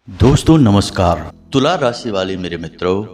दोस्तों नमस्कार। तुला राशि वाले मेरे मित्रों,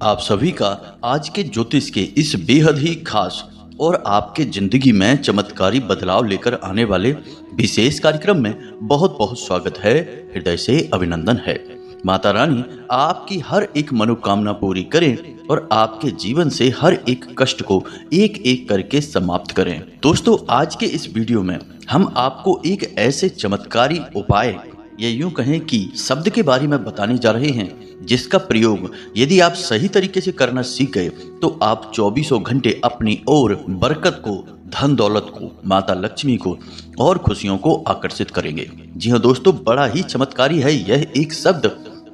आप सभी का आज के ज्योतिष के इस बेहद ही खास और आपके जिंदगी में चमत्कारी बदलाव लेकर आने वाले विशेष कार्यक्रम में बहुत बहुत स्वागत है। हृदय से अभिनंदन है। माता रानी आपकी हर एक मनोकामना पूरी करें और आपके जीवन से हर एक कष्ट को एक एक करके समाप्त करें। दोस्तों, आज के इस वीडियो में हम आपको एक ऐसे चमत्कारी उपाय या यूं कहें कि शब्द के बारे में बताने जा रहे हैं जिसका प्रयोग यदि आप सही तरीके से करना सीख गए तो आप 24 घंटे अपनी ओर बरकत को, धन दौलत को, माता लक्ष्मी को और खुशियों को आकर्षित करेंगे। जी हाँ दोस्तों, बड़ा ही चमत्कारी है यह एक शब्द।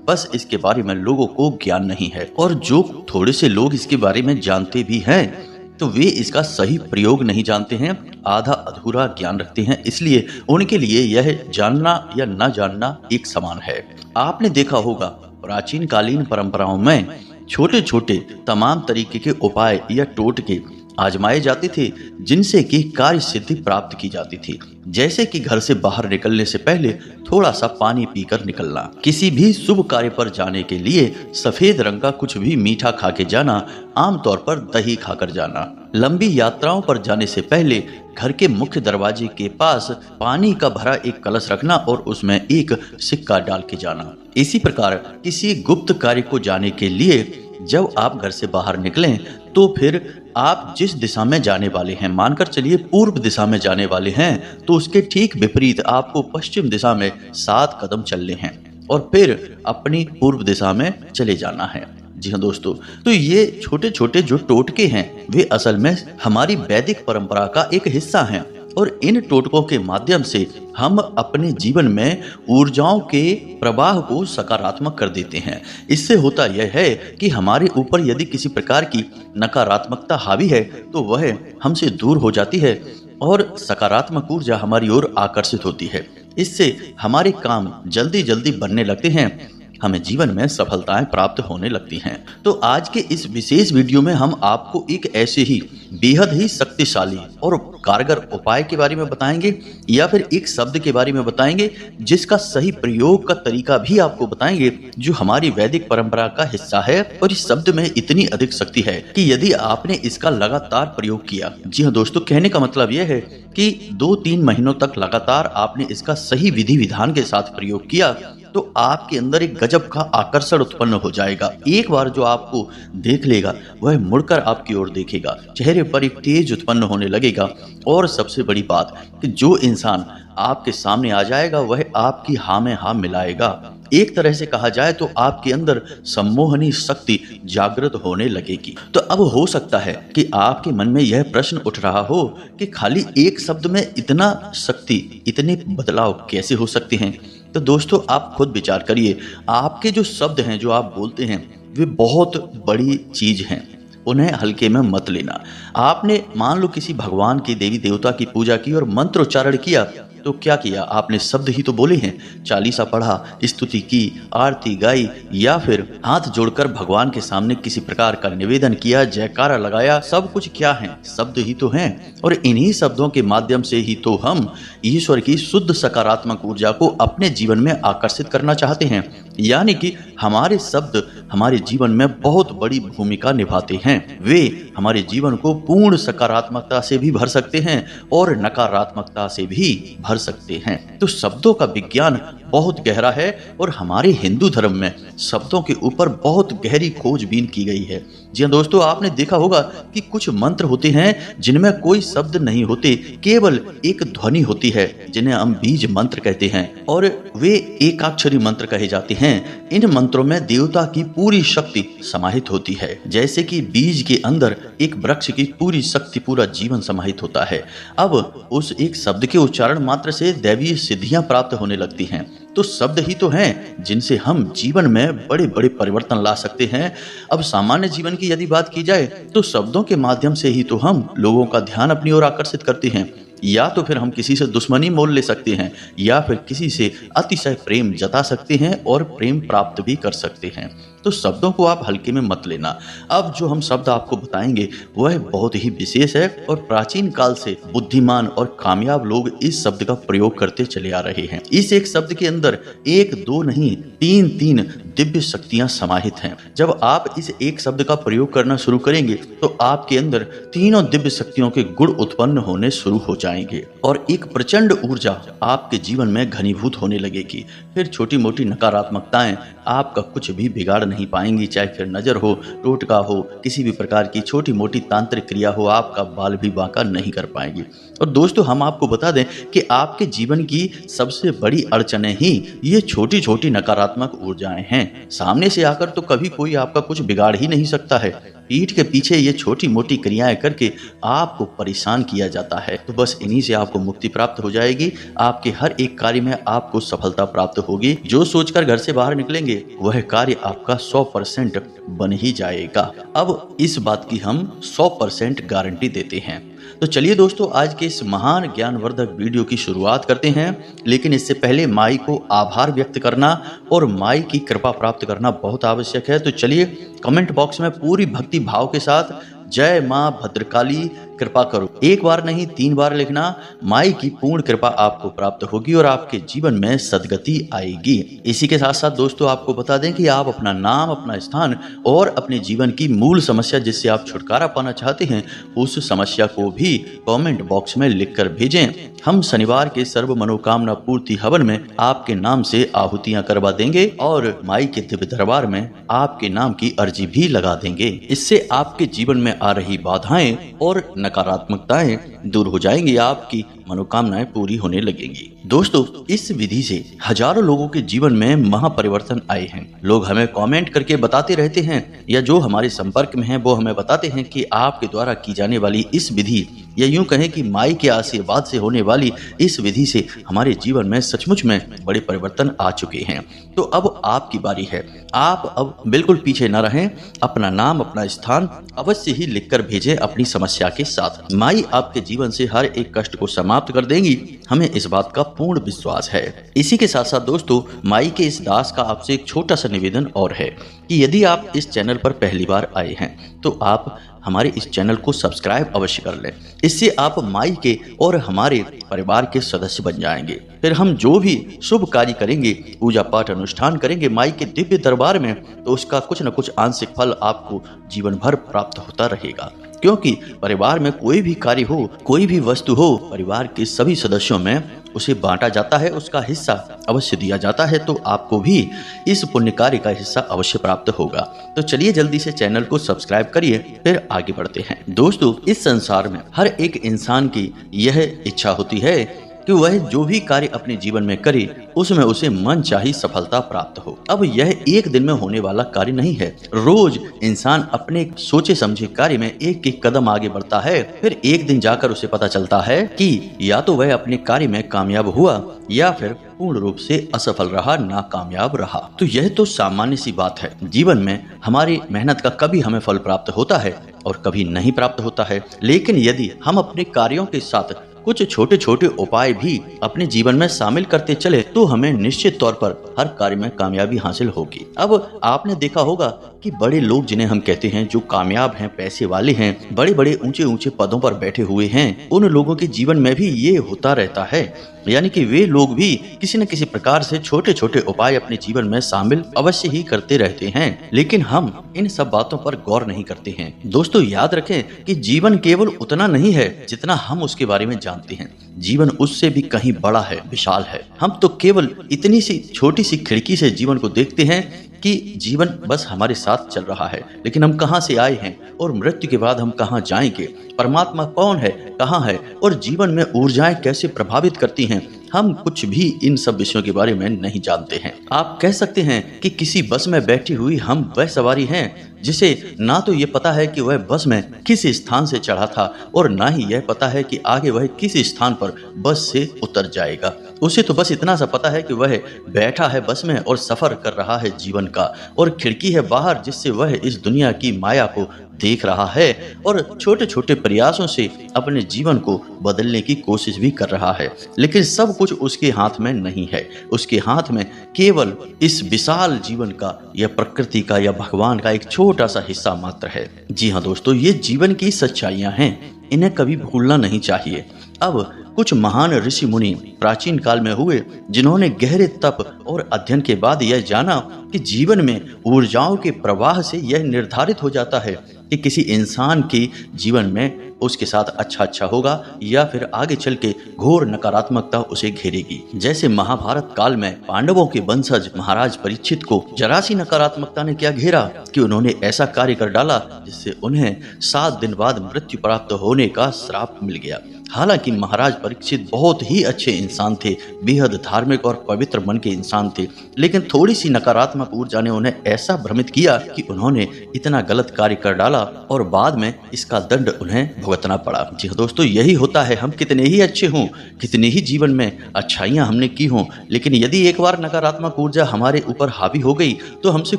बस इसके बारे में लोगों को ज्ञान नहीं है और जो थोड़े से लोग इसके बारे में जानते भी हैं तो वे इसका सही प्रयोग नहीं जानते हैं, आधा अधूरा ज्ञान रखते हैं। इसलिए उनके लिए यह जानना या न जानना एक समान है। आपने देखा होगा प्राचीन कालीन परंपराओं में छोटे छोटे तमाम तरीके के उपाय या टोटके आजमाए जाते थे जिनसे कि कार्य सिद्धि प्राप्त की जाती थी। जैसे कि घर से बाहर निकलने से पहले थोड़ा सा पानी पीकर निकलना, किसी भी शुभ कार्य पर जाने के लिए सफेद रंग का कुछ भी मीठा खा के जाना, आमतौर पर दही खाकर जाना, लंबी यात्राओं पर जाने से पहले घर के मुख्य दरवाजे के पास पानी का भरा एक कलश रखना और उसमें एक सिक्का डाल के जाना। इसी प्रकार किसी गुप्त कार्य को जाने के लिए जब आप घर से बाहर निकलें तो फिर आप जिस दिशा में जाने वाले हैं, मानकर चलिए पूर्व दिशा में जाने वाले हैं, तो उसके ठीक विपरीत आपको पश्चिम दिशा में 7 कदम चलने हैं और फिर अपनी पूर्व दिशा में चले जाना है। जी हाँ दोस्तों, तो ये छोटे छोटे जो टोटके हैं वे असल में हमारी वैदिक परंपरा का एक हिस्सा हैं और इन टोटकों के माध्यम से हम अपने जीवन में ऊर्जाओं के प्रवाह को सकारात्मक कर देते हैं। इससे होता यह है कि हमारे ऊपर यदि किसी प्रकार की नकारात्मकता हावी है तो वह हमसे दूर हो जाती है और सकारात्मक ऊर्जा हमारी ओर आकर्षित होती है। इससे हमारे काम जल्दी जल्दी बनने लगते हैं, हमें जीवन में सफलताएं प्राप्त होने लगती हैं। तो आज के इस विशेष वीडियो में हम आपको एक ऐसे ही बेहद ही शक्तिशाली और कारगर उपाय के बारे में बताएंगे या फिर एक शब्द के बारे में बताएंगे जिसका सही प्रयोग का तरीका भी आपको बताएंगे, जो हमारी वैदिक परंपरा का हिस्सा है। और इस शब्द में इतनी अधिक शक्ति है कि यदि आपने इसका लगातार प्रयोग किया, जी हाँ दोस्तों, कहने का मतलब यह है कि 2-3 महीनों तक लगातार आपने इसका सही विधि विधान के साथ प्रयोग किया तो आपके अंदर एक गजब का आकर्षण उत्पन्न हो जाएगा। एक बार जो आपको देख लेगा वह मुड़कर आपकी ओर देखेगा, चेहरे पर एक तेज उत्पन्न होने लगेगा और सबसे बड़ी बात कि जो इंसान आपके सामने आ जाएगा वह आपकी हाँ में हाँ मिलाएगा। एक तरह से कहा जाए तो आपके अंदर सम्मोहनी शक्ति जागृत होने लगेगी। तो अब हो सकता है कि आपके मन में यह प्रश्न उठ रहा हो कि खाली एक शब्द में इतना शक्ति, इतने बदलाव कैसे हो सकते हैं। तो दोस्तों, आप खुद विचार करिए, आपके जो शब्द हैं, जो आप बोलते हैं, वे बहुत बड़ी चीज हैं, उन्हें हल्के में मत लेना। आपने मान लो किसी भगवान की, देवी देवता की पूजा की और मंत्रोच्चारण किया, तो क्या किया आपने? शब्द ही तो बोले हैं, चालीसा पढ़ा, स्तुति की, आरती गाई या फिर हाथ जोड़कर भगवान के सामने किसी प्रकार का निवेदन किया, जयकारा लगाया। सब कुछ क्या है? शब्द ही तो हैं और इन्हीं शब्दों के माध्यम से ही तो हम ईश्वर की शुद्ध सकारात्मक ऊर्जा को अपने जीवन में आकर्षित करना चाहते हैं। यानी कि हमारे शब्द हमारे जीवन में बहुत बड़ी भूमिका निभाते हैं। वे हमारे जीवन को पूर्ण सकारात्मकता से भी भर सकते हैं और नकारात्मकता से भी भर सकते हैं। तो शब्दों का विज्ञान बहुत गहरा है और हमारे हिंदू धर्म में शब्दों के ऊपर बहुत गहरी खोजबीन की गई है। जी हाँ दोस्तों, आपने देखा होगा कि कुछ मंत्र होते हैं जिनमें कोई शब्द नहीं होते, केवल एक ध्वनि होती है, जिन्हें हम बीज मंत्र कहते हैं और वे एकाक्षरी मंत्र कहे जाते हैं। इन मंत्रों में देवता की पूरी शक्ति समाहित होती है, जैसे कि बीज के अंदर एक वृक्ष की पूरी शक्ति, पूरा जीवन समाहित होता है। अब उस एक शब्द के उच्चारण मात्र से दैवीय सिद्धियां प्राप्त होने लगती हैं। तो शब्द ही तो हैं जिनसे हम जीवन में बड़े बड़े परिवर्तन ला सकते हैं। अब सामान्य जीवन की यदि बात की जाए तो शब्दों के माध्यम से ही तो हम लोगों का ध्यान अपनी ओर आकर्षित करते हैं। या तो फिर हम किसी से दुश्मनी मोल ले सकते हैं, या फिर किसी से अतिशय प्रेम जता सकते हैं और प्रेम प्राप्त भी कर सकते हैं। तो शब्दों को आप हल्के में मत लेना। अब जो हम शब्द आपको बताएंगे वह बहुत ही विशेष है और प्राचीन काल से बुद्धिमान और कामयाब लोग इस शब्द का प्रयोग करते चले आ रहे हैं। इस एक शब्द के अंदर एक दो नहीं, तीन दिव्य शक्तियां समाहित हैं। जब आप इस एक शब्द का प्रयोग करना शुरू करेंगे तो आपके अंदर तीनों दिव्य शक्तियों के गुण उत्पन्न होने शुरू हो जाएंगे और एक प्रचंड ऊर्जा आपके जीवन में घनीभूत होने लगेगी। फिर छोटी मोटी नकारात्मकताएं आपका कुछ भी बिगाड़ नहीं पाएंगी, चाहे फिर नजर हो, टोटका हो, किसी भी प्रकार की छोटी मोटी तांत्रिक क्रिया हो, आपका बाल भी बांका नहीं कर पाएंगी। और दोस्तों, हम आपको बता दें कि आपके जीवन की सबसे बड़ी अड़चनें ही ये छोटी छोटी नकारात्मक ऊर्जाएं हैं। सामने से आकर तो कभी कोई आपका कुछ बिगाड़ ही नहीं सकता है, पीठ के पीछे ये छोटी मोटी क्रियाएं करके आपको परेशान किया जाता है। तो बस इन्हीं से आपको मुक्ति प्राप्त हो जाएगी। आपके हर एक कार्य में आपको सफलता प्राप्त होगी। जो सोचकर घर से बाहर निकलेंगे वह कार्य आपका 100% बन ही जाएगा। अब इस बात की हम 100% गारंटी देते हैं। तो चलिए दोस्तों, आज के इस महान ज्ञानवर्धक वीडियो की शुरुआत करते हैं। लेकिन इससे पहले माई को आभार व्यक्त करना और माई की कृपा प्राप्त करना बहुत आवश्यक है। तो चलिए कमेंट बॉक्स में पूरी भक्ति भाव के साथ जय मां भद्रकाली कृपा करो, एक बार नहीं 3 बार लिखना। माई की पूर्ण कृपा आपको प्राप्त होगी और आपके जीवन में सद्गति आएगी। इसी के साथ साथ दोस्तों, आपको बता दें कि आप अपना नाम, अपना स्थान और अपने जीवन की मूल समस्या जिससे आप छुटकारा पाना चाहते हैं उस समस्या को भी कमेंट बॉक्स में लिखकर भेजें। हम शनिवार के सर्व मनोकामना पूर्ति हवन में आपके नाम से आहुतियां करवा देंगे और माई के दिव्य दरबार में आपके नाम की अर्जी भी लगा देंगे। इससे आपके जीवन में आ रही बाधाएं और नकारात्मकताएं दूर हो जाएंगी, आपकी मनोकामनाएं पूरी होने लगेंगी। दोस्तों, इस विधि से हजारों लोगों के जीवन में महापरिवर्तन आए हैं। लोग हमें कमेंट करके बताते रहते हैं या जो हमारे संपर्क में हैं वो हमें बताते हैं कि आपके द्वारा की जाने वाली इस विधि, या यूं कहें कि माई के आशीर्वाद से होने वाली इस विधि से हमारे जीवन में सचमुच में बड़े परिवर्तन आ चुके हैं। तो अब आपकी बारी है। आप अब बिल्कुल पीछे न रहें, अपना नाम, अपना स्थान अवश्य ही लिखकर भेजें अपनी समस्या के साथ। माई आपके जीवन से हर एक कष्ट को समाप्त कर देंगी, हमें इस बात का पूर्ण विश्वास है। इसी के साथ साथ दोस्तों, माई के इस दास का आपसे एक छोटा सा निवेदन और है कि यदि आप इस चैनल पर पहली बार आए हैं तो आप हमारे इस चैनल को सब्सक्राइब अवश्य कर लें। इससे आप माई के और हमारे परिवार के सदस्य बन जाएंगे। फिर हम जो भी शुभ कार्य करेंगे, पूजा पाठ अनुष्ठान करेंगे माई के दिव्य दरबार में, तो उसका कुछ न कुछ आंशिक फल आपको जीवन भर प्राप्त होता रहेगा। क्योंकि परिवार में कोई भी कार्य हो, कोई भी वस्तु हो, परिवार के सभी सदस्यों में उसे बांटा जाता है, उसका हिस्सा अवश्य दिया जाता है। तो आपको भी इस पुण्य कार्य का हिस्सा अवश्य प्राप्त होगा। तो चलिए जल्दी से चैनल को सब्सक्राइब करिए, फिर आगे बढ़ते हैं। दोस्तों, इस संसार में हर एक इंसान की यह इच्छा होती है कि वह जो भी कार्य अपने जीवन में करे उसमें उसे मन चाही सफलता प्राप्त हो। अब यह एक दिन में होने वाला कार्य नहीं है। रोज इंसान अपने सोचे समझे कार्य में एक एक कदम आगे बढ़ता है, फिर एक दिन जाकर उसे पता चलता है कि या तो वह अपने कार्य में कामयाब हुआ या फिर पूर्ण रूप से असफल रहा, नाकामयाब रहा। तो यह तो सामान्य सी बात है। जीवन में हमारी मेहनत का कभी हमें फल प्राप्त होता है और कभी नहीं प्राप्त होता है। लेकिन यदि हम अपने कार्यों के साथ कुछ छोटे छोटे उपाय भी अपने जीवन में शामिल करते चले तो हमें निश्चित तौर पर हर कार्य में कामयाबी हासिल होगी। अब आपने देखा होगा कि बड़े लोग जिन्हें हम कहते हैं, जो कामयाब हैं, पैसे वाले हैं, बड़े बड़े ऊंचे ऊंचे पदों पर बैठे हुए हैं, उन लोगों के जीवन में भी ये होता रहता है। यानी कि वे लोग भी किसी न किसी प्रकार से छोटे छोटे उपाय अपने जीवन में शामिल अवश्य ही करते रहते हैं। लेकिन हम इन सब बातों पर गौर नहीं करते हैं। दोस्तों, याद रखें कि जीवन केवल उतना नहीं है जितना हम उसके बारे में जानते हैं। जीवन उससे भी कहीं बड़ा है, विशाल है। हम तो केवल इतनी सी छोटी सी खिड़की से जीवन को देखते हैं कि जीवन बस हमारे साथ चल रहा है, लेकिन हम कहां से आए हैं और मृत्यु के बाद हम कहां जाएंगे, परमात्मा कौन है, कहां है और जीवन में ऊर्जाएं कैसे प्रभावित करती हैं, हम कुछ भी इन सब विषयों के बारे में नहीं जानते हैं। आप कह सकते हैं कि किसी बस में बैठी हुई हम वह सवारी हैं जिसे ना तो ये पता है कि वह बस में किस स्थान से चढ़ा था और ना ही यह पता है कि आगे वह किस स्थान पर बस से उतर जाएगा। उसे तो बस इतना सा पता है कि वह बैठा है बस में और सफर कर रहा है जीवन का, और खिड़की है बाहर जिससे वह इस दुनिया की माया को देख रहा है और छोटे छोटे प्रयासों से अपने जीवन को बदलने की कोशिश भी कर रहा है। लेकिन सब कुछ उसके हाथ में नहीं है। उसके हाथ में केवल इस विशाल जीवन का या प्रकृति का या भगवान का एक छोटा सा हिस्सा मात्र है। जी हाँ दोस्तों, ये जीवन की सच्चाइयां हैं, इन्हें कभी भूलना नहीं चाहिए। अब कुछ महान ऋषि मुनि प्राचीन काल में हुए जिन्होंने गहरे तप और अध्ययन के बाद यह जाना कि जीवन में ऊर्जाओं के प्रवाह से यह निर्धारित हो जाता है कि किसी इंसान के जीवन में उसके साथ अच्छा होगा या फिर आगे चल के घोर नकारात्मकता उसे घेरेगी। जैसे महाभारत काल में पांडवों के वंशज महाराज परीक्षित को जरा सी नकारात्मकता ने क्या घेरा कि उन्होंने ऐसा कार्य कर डाला जिससे उन्हें 7 दिन बाद मृत्यु प्राप्त होने का श्राप मिल गया। हालांकि महाराज परीक्षित बहुत ही अच्छे इंसान थे, बेहद धार्मिक और पवित्र मन के इंसान थे, लेकिन थोड़ी सी नकारात्मक ऊर्जा ने उन्हें ऐसा भ्रमित किया कि उन्होंने इतना गलत कार्य कर डाला और बाद में इसका दंड उन्हें भुगतना पड़ा। जी हाँ दोस्तों, यही होता है। हम कितने ही अच्छे हों, कितने ही जीवन में अच्छाइयां हमने की हों, लेकिन यदि एक बार नकारात्मक ऊर्जा हमारे ऊपर हावी हो गई तो हमसे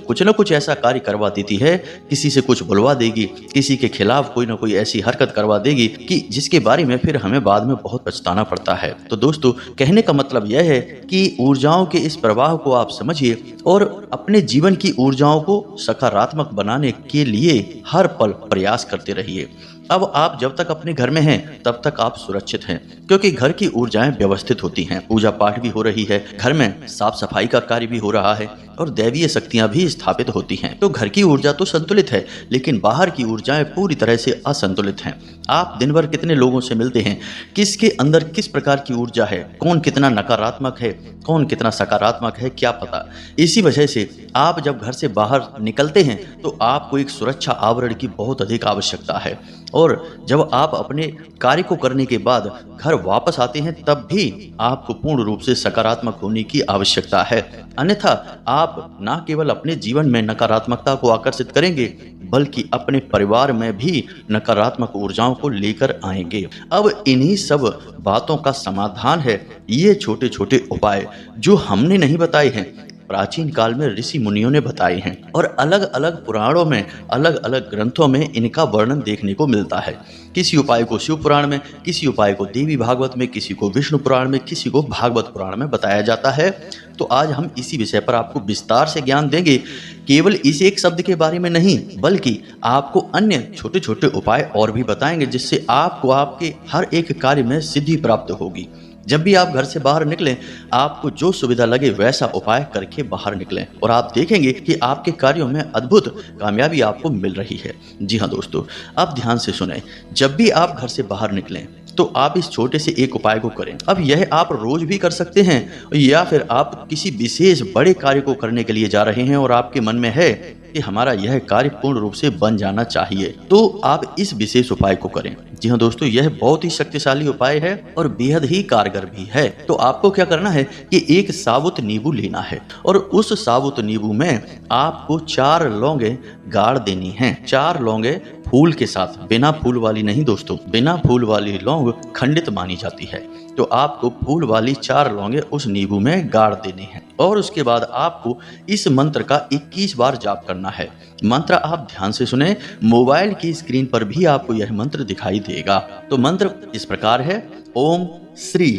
कुछ न कुछ ऐसा कार्य करवा देती है, किसी से कुछ बुलवा देगी, किसी के खिलाफ कोई ना कोई ऐसी हरकत करवा देगी कि जिसके बारे में फिर हमें बाद में बहुत पछताना पड़ता है। तो दोस्तों, कहने का मतलब यह है कि ऊर्जाओं के इस प्रवाह को आप समझिए और अपने जीवन की ऊर्जाओं को सकारात्मक बनाने के लिए हर पल प्रयास करते रहिए। अब आप जब तक अपने घर में हैं तब तक आप सुरक्षित हैं, क्योंकि घर की ऊर्जाएं व्यवस्थित होती हैं, पूजा पाठ भी हो रही है, घर में साफ सफाई का कार्य भी हो रहा है और दैवीय शक्तियां भी स्थापित होती हैं। तो घर की ऊर्जा तो संतुलित है, लेकिन बाहर की ऊर्जाएं पूरी तरह से असंतुलित हैं। आप दिन भर कितने लोगों से मिलते हैं, किसके अंदर किस प्रकार की ऊर्जा है, कौन कितना नकारात्मक है, कौन कितना सकारात्मक है, क्या पता। इसी वजह से आप जब घर से बाहर निकलते हैं तो आपको एक सुरक्षा आवरण की बहुत अधिक आवश्यकता है, और जब आप अपने कार्य को करने के बाद घर वापस आते हैं तब भी आपको पूर्ण रूप से सकारात्मक होने की आवश्यकता है। अन्यथा आप न केवल अपने जीवन में नकारात्मकता को आकर्षित करेंगे बल्कि अपने परिवार में भी नकारात्मक ऊर्जाओं को लेकर आएंगे। अब इन्हीं सब बातों का समाधान है ये छोटे छोटे उपाय जो हमने नहीं बताए हैं, प्राचीन काल में ऋषि मुनियों ने बताए हैं, और अलग अलग पुराणों में, अलग अलग ग्रंथों में इनका वर्णन देखने को मिलता है। किसी उपाय को शिव पुराण में, किसी उपाय को देवी भागवत में, किसी को विष्णु पुराण में, किसी को भागवत पुराण में बताया जाता है। तो आज हम इसी विषय पर आपको विस्तार से ज्ञान देंगे, केवल इस एक शब्द के बारे में नहीं बल्कि आपको अन्य छोटे छोटे उपाय और भी बताएंगे जिससे आपको आपके हर एक कार्य में सिद्धि प्राप्त होगी। जब भी आप घर से बाहर निकलें, आपको जो सुविधा लगे वैसा उपाय करके बाहर निकलें और आप देखेंगे कि आपके कार्यों में अद्भुत कामयाबी आपको मिल रही है। जी हाँ दोस्तों, अब ध्यान से सुनें। जब भी आप घर से बाहर निकलें तो आप इस छोटे से एक उपाय को करें। अब यह आप रोज भी कर सकते हैं, या फिर आप किसी विशेष बड़े कार्य को करने के लिए जा रहे हैं और आपके मन में है कि हमारा यह कार्य पूर्ण रूप से बन जाना चाहिए, तो आप इस विशेष उपाय को करें। जी हाँ दोस्तों, यह बहुत ही शक्तिशाली उपाय है और बेहद ही कारगर भी है। तो आपको क्या करना है कि एक साबुत नींबू लेना है और उस साबुत नींबू में आपको 4 लौंगे गाड़ देनी हैं। 4 लौंगे फूल के साथ, बिना फूल वाली नहीं दोस्तों, बिना फूल वाली लौंग खंडित मानी जाती है। तो आपको फूल वाली 4 लौंगे उस नींबू में गाड़ देने हैं और उसके बाद आपको इस मंत्र का 21 बार जाप करना है। मंत्र आप ध्यान से सुने, मोबाइल की स्क्रीन पर भी आपको यह मंत्र दिखाई देगा। तो मंत्र इस प्रकार है, ओम श्री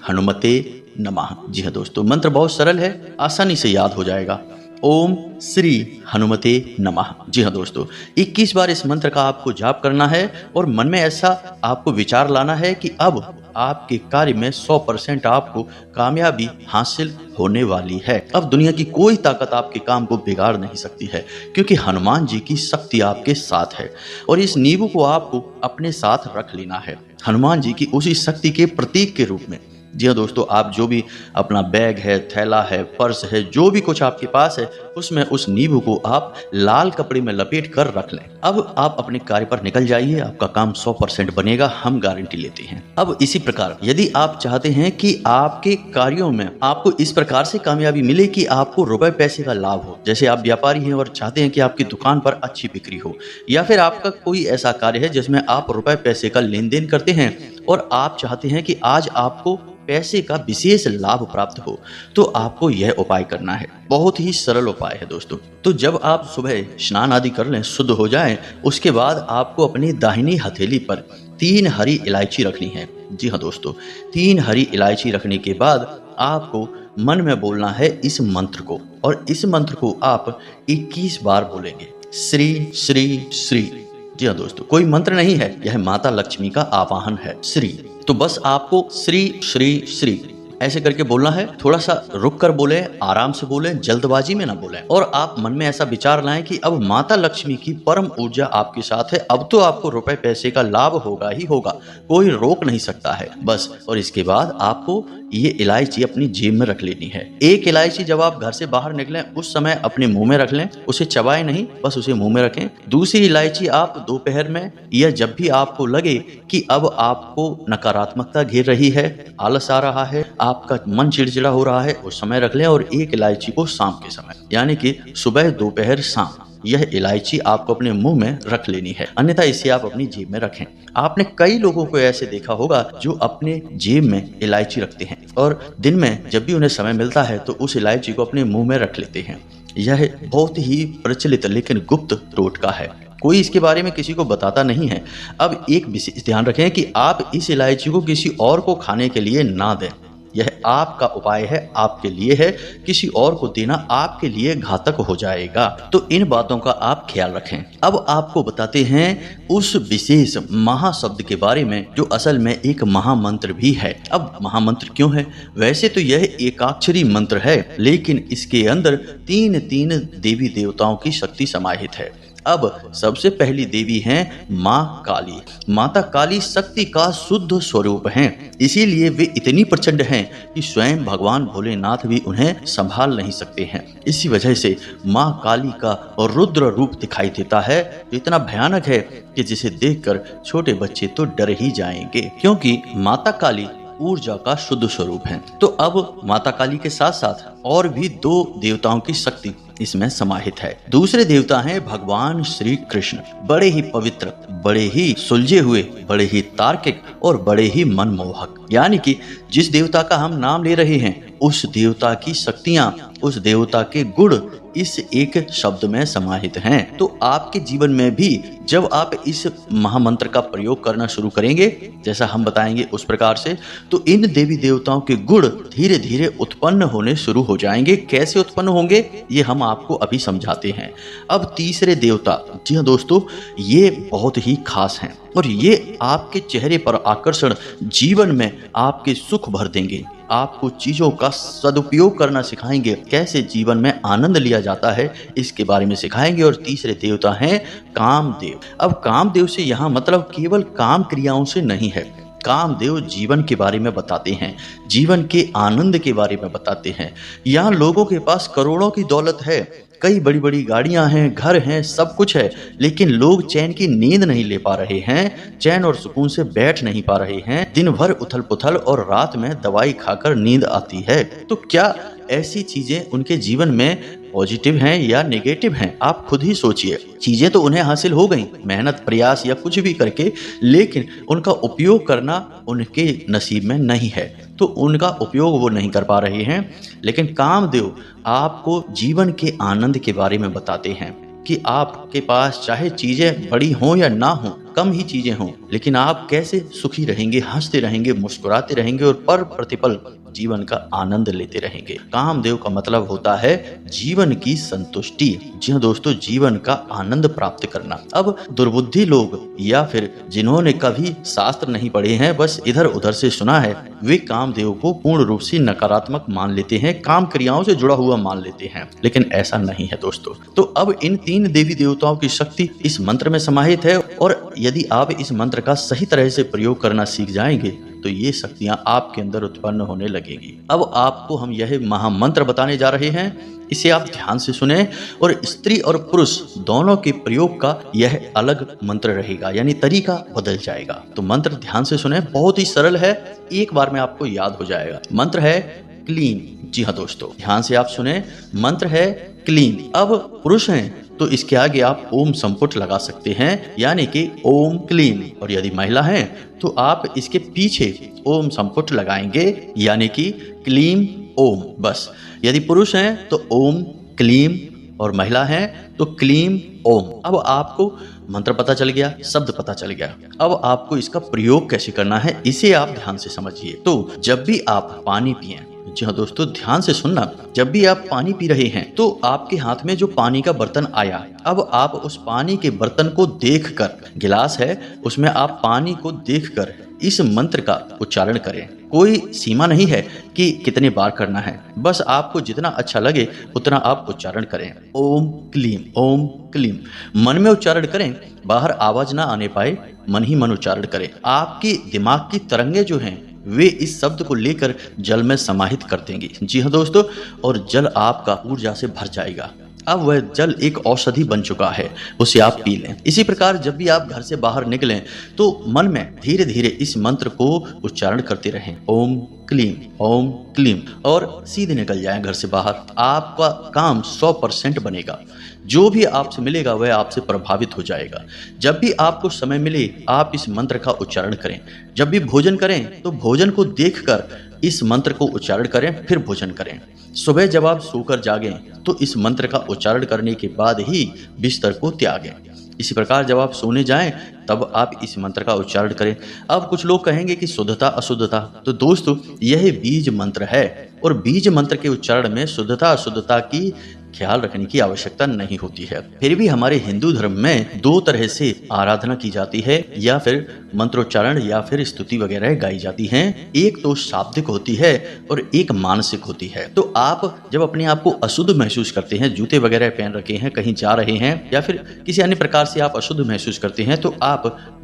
हनुमते नमः। जी हाँ दोस्तों, मंत्र बहुत सरल है, आसानी से याद हो जाएगा। ओम श्री हनुमते नमः। जी हाँ दोस्तों, 21 बार इस मंत्र का आपको जाप करना है और मन में ऐसा आपको विचार लाना है कि अब आपके कार्य में 100% आपको कामयाबी हासिल होने वाली है। अब दुनिया की कोई ताकत आपके काम को बिगाड़ नहीं सकती है, क्योंकि हनुमान जी की शक्ति आपके साथ है। और इस नींबू को आपको अपने साथ रख लेना है, हनुमान जी की उसी शक्ति के प्रतीक के रूप में। जी हाँ दोस्तों, आप जो भी अपना बैग है, थैला है, पर्स है, जो भी कुछ आपके पास है, उसमें उस नींबू को आप लाल कपड़े में लपेट कर रख लें। अब आप अपने कार्य पर निकल जाइए, आपका काम 100% बनेगा, हम गारंटी लेते हैं। अब इसी प्रकार यदि आप चाहते हैं कि आपके कार्यों में आपको इस प्रकार से कामयाबी मिले कि आपको रुपए पैसे का लाभ हो, जैसे आप व्यापारी हैं और चाहते हैं कि आपकी दुकान पर अच्छी बिक्री हो, या फिर आपका कोई ऐसा कार्य है जिसमें आप रुपए पैसे का लेन देन करते हैं और आप चाहते हैं कि आज आपको पैसे का विशेष लाभ प्राप्त हो, तो आपको यह उपाय करना है। बहुत ही सरल उपाय है दोस्तों। तो जब आप सुबह स्नान आदि कर लें, शुद्ध हो जाएं, उसके बाद आपको अपनी दाहिनी हथेली पर 3 हरी इलायची रखनी है। जी हाँ दोस्तों, 3 हरी इलायची रखने के बाद आपको मन में बोलना है इस मंत्र को, और इस मंत्र को आप 21 बार बोलेंगे, श्री श्री श्री। जी हाँ दोस्तों, कोई मंत्र नहीं है, यह माता लक्ष्मी का आवाहन है, श्री। तो बस आपको श्री श्री श्री ऐसे करके बोलना है। थोड़ा सा रुक कर बोले, आराम से बोले, जल्दबाजी में ना बोले। और आप मन में ऐसा विचार लाएं कि अब माता लक्ष्मी की परम ऊर्जा आपके साथ है, अब तो आपको रुपए पैसे का लाभ होगा ही होगा, कोई रोक नहीं सकता है बस। और इसके बाद आपको ये इलायची अपनी जेब में रख लेनी है। एक इलायची जब आप घर से बाहर निकलें उस समय अपने मुंह में रख लें, उसे चबाएं नहीं, बस उसे मुंह में रखें। दूसरी इलायची आप दोपहर में या जब भी आपको लगे कि अब आपको नकारात्मकता घेर रही है, आलस आ रहा है, आपका मन चिड़चिड़ा हो रहा है, उस समय रख लें। और एक इलायची को शाम के समय, यानी कि सुबह दोपहर शाम, यह इलायची आपको अपने मुंह में रख लेनी है, अन्यथा इसे आप अपनी जेब में रखें। आपने कई लोगों को ऐसे देखा होगा जो अपने जेब में इलायची रखते हैं और दिन में जब भी उन्हें समय मिलता है तो उस इलायची को अपने मुंह में रख लेते हैं। यह बहुत ही प्रचलित लेकिन गुप्त टोटका है, कोई इसके बारे में किसी को बताता नहीं है। अब एक विशेष ध्यान रखें कि आप इस इलायची को किसी और को खाने के लिए ना दें। यह आपका उपाय है, आपके लिए है, किसी और को देना आपके लिए घातक हो जाएगा। तो इन बातों का आप ख्याल रखें। अब आपको बताते हैं उस विशेष महाशब्द के बारे में जो असल में एक महामंत्र भी है। अब महामंत्र क्यों है? वैसे तो यह एकाक्षरी मंत्र है, लेकिन इसके अंदर 3 देवी देवताओं की शक्ति समाहित है। अब सबसे पहली देवी हैं माँ काली। माता काली शक्ति का शुद्ध स्वरूप हैं, इसीलिए वे इतनी प्रचंड हैं कि स्वयं भगवान भोलेनाथ भी उन्हें संभाल नहीं सकते हैं। इसी वजह से माँ काली का रुद्र रूप दिखाई देता है, जो इतना भयानक है कि जिसे देखकर छोटे बच्चे तो डर ही जाएंगे, क्योंकि माता काली ऊर्जा का शुद्ध स्वरूप है। तो अब माता काली के साथ साथ और भी 2 देवताओं की शक्ति इसमें समाहित है। दूसरे देवता हैं भगवान श्री कृष्ण, बड़े ही पवित्र, बड़े ही सुलझे हुए, बड़े ही तार्किक और बड़े ही मनमोहक। यानी कि जिस देवता का हम नाम ले रहे हैं उस देवता की शक्तियां, उस देवता के गुण इस एक शब्द में समाहित हैं। तो आपके जीवन में भी जब आप इस महामंत्र का प्रयोग करना शुरू करेंगे, जैसा हम बताएंगे उस प्रकार से, तो इन देवी देवताओं के गुण धीरे धीरे उत्पन्न होने शुरू हो जाएंगे। कैसे उत्पन्न होंगे ये हम आपको अभी समझाते हैं। अब तीसरे देवता, जी हाँ दोस्तों, ये बहुत ही खास हैं और ये आपके चेहरे पर आकर्षण, जीवन में आपके सुख भर देंगे, आपको चीजों का सदुपयोग करना सिखाएंगे, कैसे जीवन में आनंद लिया जाता है इसके बारे में सिखाएंगे। और तीसरे देवता हैं कामदेव। अब कामदेव से यहाँ मतलब केवल काम क्रियाओं से नहीं है, कामदेव जीवन के बारे में बताते हैं, जीवन के आनंद के बारे में बताते हैं। यहाँ लोगों के पास करोड़ों की दौलत है, कई बड़ी बड़ी गाड़ियां हैं, घर हैं, सब कुछ है, लेकिन लोग चैन की नींद नहीं ले पा रहे हैं, चैन और सुकून से बैठ नहीं पा रहे हैं, दिन भर उथल पुथल और रात में दवाई खाकर नींद आती है। तो क्या ऐसी चीजें उनके जीवन में पॉजिटिव हैं या नेगेटिव हैं? आप खुद ही सोचिए। चीजें तो उन्हें हासिल हो गई मेहनत, प्रयास या कुछ भी करके, लेकिन उनका उपयोग करना उनके नसीब में नहीं है, तो उनका उपयोग वो नहीं कर पा रहे हैं। लेकिन कामदेव आपको जीवन के आनंद के बारे में बताते हैं कि आपके पास चाहे चीजें बड़ी हों या ना हों, कम ही चीजें हों, लेकिन आप कैसे सुखी रहेंगे, हंसते रहेंगे, मुस्कुराते रहेंगे और पर प्रतिपल जीवन का आनंद लेते रहेंगे। कामदेव का मतलब होता है जीवन की संतुष्टि। जी हाँ दोस्तों, जीवन का आनंद प्राप्त करना। अब दुर्बुद्धि लोग या फिर जिन्होंने कभी शास्त्र नहीं पढ़े हैं, बस इधर उधर से सुना है, वे कामदेव को पूर्ण रूप से नकारात्मक मान लेते हैं, काम क्रियाओं से जुड़ा हुआ मान लेते हैं, लेकिन ऐसा नहीं है दोस्तों। तो अब इन 3 देवी देवताओं की शक्ति इस मंत्र में समाहित है, और यदि आप इस मंत्र का सही तरह से प्रयोग करना सीख जाएंगे तो ये शक्तियां आपके अंदर उत्पन्न होने लगेगी। अब आपको हम यह महामंत्र बताने जा रहे हैं, इसे आप ध्यान से सुने। और स्त्री और पुरुष दोनों के प्रयोग का यह अलग मंत्र रहेगा, यानी तरीका बदल जाएगा। तो मंत्र ध्यान से सुने, बहुत ही सरल है, एक बार में आपको याद हो जाएगा। मंत्र है क्लीन। जी हाँ दोस्तों, ध्यान से आप सुने, मंत्र है क्लीन। अब पुरुष हैं तो इसके आगे आप ओम संपुट लगा सकते हैं, यानी कि ओम क्लीम। और यदि महिला हैं तो आप इसके पीछे ओम संपुट लगाएंगे, यानी कि क्लीम ओम, बस। यदि पुरुष हैं तो ओम क्लीम और महिला हैं तो क्लीम ओम। अब आपको मंत्र पता चल गया, शब्द पता चल गया। अब आपको इसका प्रयोग कैसे करना है इसे आप ध्यान से समझिए। तो जब भी आप पानी पिएं, जी हाँ दोस्तों ध्यान से सुनना, जब भी आप पानी पी रहे हैं तो आपके हाथ में जो पानी का बर्तन आया, अब आप उस पानी के बर्तन को देखकर, गिलास है उसमें आप पानी को देखकर इस मंत्र का उच्चारण करें। कोई सीमा नहीं है कि कितने बार करना है, बस आपको जितना अच्छा लगे उतना आप उच्चारण करें। ओम क्लीम मन में उच्चारण करें, बाहर आवाज ना आने पाए, मन ही मन उच्चारण करें। आपकी दिमाग की तरंगे जो हैं वे इस शब्द को लेकर जल में समाहित कर देंगी। जी हाँ दोस्तों, और जल आपका ऊर्जा से भर जाएगा। अब वह जल एक औषधि बन चुका है, उसे आप पी लें। इसी प्रकार जब भी आप घर से बाहर निकलें तो मन में धीरे धीरे इस मंत्र को उच्चारण करते रहें, ओम क्लीम, और सीधे निकल जाएं घर से बाहर। आपका काम 100% बनेगा। जो भी आपसे मिलेगा वह आपसे प्रभावित हो जाएगा। जब भी आपको समय मिले आप इस मंत्र का उच्चारण करें। जब भी भोजन करें तो भोजन को देखकर इस मंत्र को उच्चारण करें, फिर भोजन करें। सुबह जब आप सोकर जागें तो इस मंत्र का उच्चारण करने के बाद ही बिस्तर को त्यागें। इसी प्रकार जब आप सोने जाएं तब आप इस मंत्र का उच्चारण करें। अब कुछ लोग कहेंगे कि शुद्धता अशुद्धता, तो दोस्तों यह बीज मंत्र है और बीज मंत्र के उच्चारण में शुद्धता अशुद्धता की ख्याल रखने की आवश्यकता नहीं होती है। फिर भी हमारे हिंदू धर्म में दो तरह से आराधना की जाती है, या फिर मंत्रोच्चारण या फिर स्तुति वगैरह गाई जाती हैं। एक तो शाब्दिक होती है और एक मानसिक होती है। तो आप जब अपने आप को अशुद्ध महसूस करते हैं, जूते वगैरह पहन रखे हैं, कहीं जा रहे हैं या फिर किसी अन्य प्रकार से आप अशुद्ध महसूस करते हैं, तो आप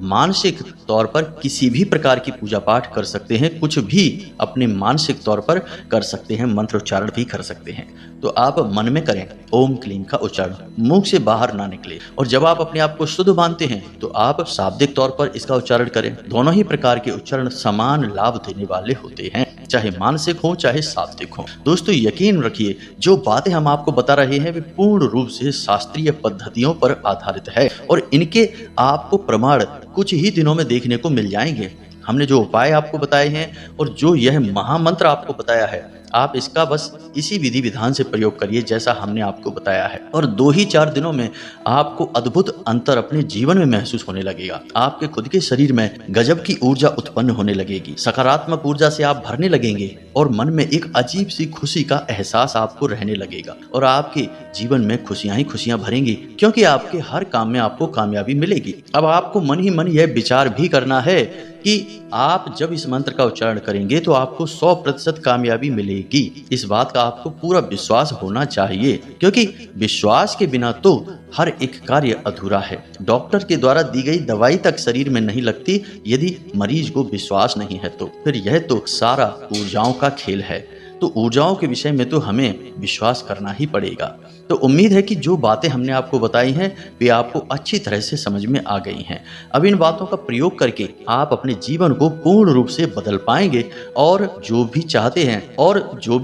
मानसिक तौर पर किसी भी प्रकार की पूजा पाठ कर सकते हैं, कुछ भी अपने मानसिक तौर पर कर सकते हैं, मंत्रोच्चारण भी कर सकते हैं। तो आप मन में करें ओम क्लीम का उच्चारण, मुंह से बाहर ना निकले। और जब आप अपने आप को शुद्ध मानते हैं तो आप शाब्दिक तौर पर इसका उच्चारण करें। दोनों ही प्रकार के उच्चारण समान लाभ देने वाले होते हैं, चाहे मानसिक हो चाहे शाब्दिक हो। दोस्तों यकीन रखिए, जो बातें हम आपको बता रहे हैं वे पूर्ण रूप से शास्त्रीय पद्धतियों पर आधारित है और इनके आपको प्रमाण कुछ ही दिनों में देखने को मिल जाएंगे। हमने जो उपाय आपको बताए हैं और जो यह महामंत्र आपको बताया है, आप इसका बस इसी विधि विधान से प्रयोग करिए जैसा हमने आपको बताया है, और 2 ही 4 दिनों में आपको अद्भुत अंतर अपने जीवन में महसूस होने लगेगा। आपके खुद के शरीर में गजब की ऊर्जा उत्पन्न होने लगेगी, सकारात्मक ऊर्जा से आप भरने लगेंगे और मन में एक अजीब सी खुशी का एहसास आपको रहने लगेगा और आपके जीवन में खुशियां ही खुशियां भरेंगी, क्योंकि आपके हर काम में आपको कामयाबी मिलेगी। अब आपको मन ही मन यह विचार भी करना है कि आप जब इस मंत्र का उच्चारण करेंगे तो आपको 100% कामयाबी मिलेगी। इस बात का आपको पूरा विश्वास होना चाहिए, क्योंकि विश्वास के बिना तो हर एक कार्य अधूरा है। डॉक्टर के द्वारा दी गई दवाई तक शरीर में नहीं लगती यदि मरीज को विश्वास नहीं है, तो फिर यह तो सारा ऊर्जाओं का खेल है। तो ऊर्जाओं के विषय में तो हमें विश्वास करना ही पड़ेगा। तो उम्मीद है कि जो बातें हमने आपको बताई हैं वे आपको अच्छी तरह से समझ में आ गई हैं। अब इन बातों का प्रयोग करके आप अपने जीवन को पूर्ण रूप से बदल पाएंगे और जो भी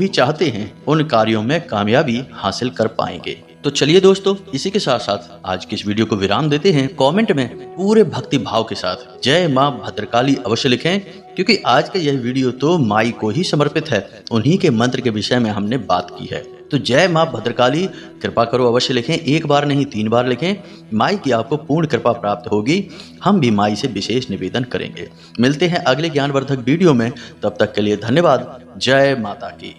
चाहते हैं उन कार्यों में कामयाबी हासिल कर पाएंगे। तो चलिए दोस्तों, इसी के साथ साथ आज की इस वीडियो को विराम देते हैं। कमेंट में पूरे भक्ति भाव के साथ जय मां भद्रकाली अवश्य लिखें, क्योंकि आज का यह वीडियो तो माई को ही समर्पित है। उन्हीं के मंत्र के विषय में हमने बात की है। तो जय मां भद्रकाली कृपा करो अवश्य लिखें, 1 बार नहीं 3 बार लिखें। माई की आपको पूर्ण कृपा प्राप्त होगी। हम भी माई से विशेष निवेदन करेंगे। मिलते हैं अगले ज्ञानवर्धक वीडियो में, तब तक के लिए धन्यवाद। जय माता की।